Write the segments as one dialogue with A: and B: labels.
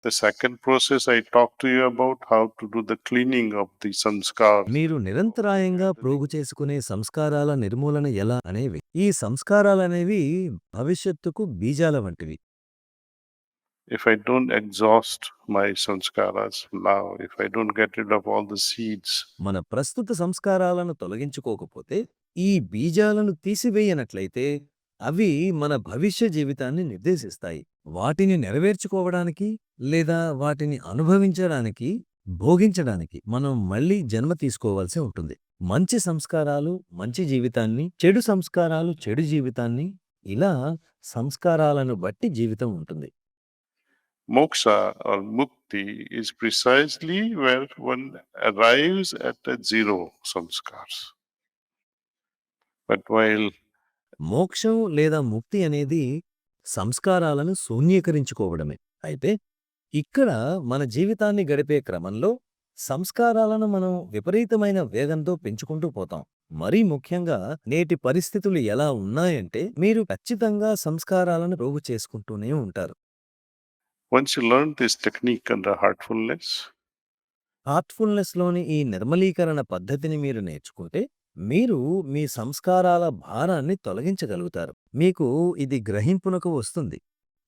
A: The second process I talked to you about how to do the cleaning of the sanskars.
B: మీరు నిరంతరాయంగా ప్రోగు చేసుకునే సంస్కారాల నిర్మూలన ఎలా అనేవి. ఈ సంస్కారాలనేవి భవిష్యత్తుకు బీజాల వంటివి.
A: If I don't exhaust my sanskaras now, if I don't get rid of all the seeds,
B: మన ప్రస్తుత సంస్కారాలను తొలగించుకోకపోతే, ఈ బీజాలను తీసివేయనట్లయితే, అవి మన భవిష్య జీవితాన్ని నిర్దేశిస్తాయి. వాటిని నెరవేర్చుకోవడానికి లేదా వాటిని అనుభవించడానికి, భోగించడానికి మనం మళ్ళీ జన్మ తీసుకోవాల్సి ఉంటుంది. మంచి సంస్కారాలు మంచి జీవితాన్ని, చెడు సంస్కారాలు చెడు జీవితాన్ని, ఇలా సంస్కారాలను బట్టి జీవితం ఉంటుంది.
A: moksha or mukti is precisely where one arrives at a zero samskars. But while
B: మోక్షం లేదా ముక్తి అనేది సంస్కారాలను శూన్యీకరించుకోవడమే. అయితే ఇక్కడ మన జీవితాన్ని గడిపే క్రమంలో సంస్కారాలను మనం విపరీతమైన వేగంతో పెంచుకుంటూ పోతాం. మరీ ముఖ్యంగా నేటి పరిస్థితులు ఎలా ఉన్నాయంటే మీరు ఖచ్చితంగా సంస్కారాలను ప్రోగు చేసుకుంటూనే ఉంటారు.
A: once you learn this technique under heartfulness,
B: హార్ట్ఫుల్నెస్లోని ఈ నిర్మలీకరణ పద్ధతిని మీరు నేర్చుకుంటే మీరు మీ సంస్కారాల భారాన్ని తొలగించగలుగుతారు. మీకు ఇది గ్రహింపునకు వస్తుంది.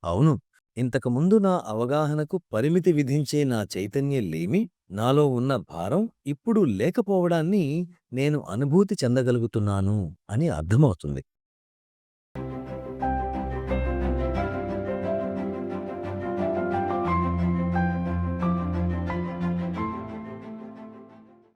B: అవును, ఇంతకుముందు నా అవగాహనకు పరిమితి విధించే నా చైతన్యలేమి, నాలో ఉన్న భారం ఇప్పుడు లేకపోవడాన్ని నేను అనుభూతి చెందగలుగుతున్నాను అని అర్థమవుతుంది.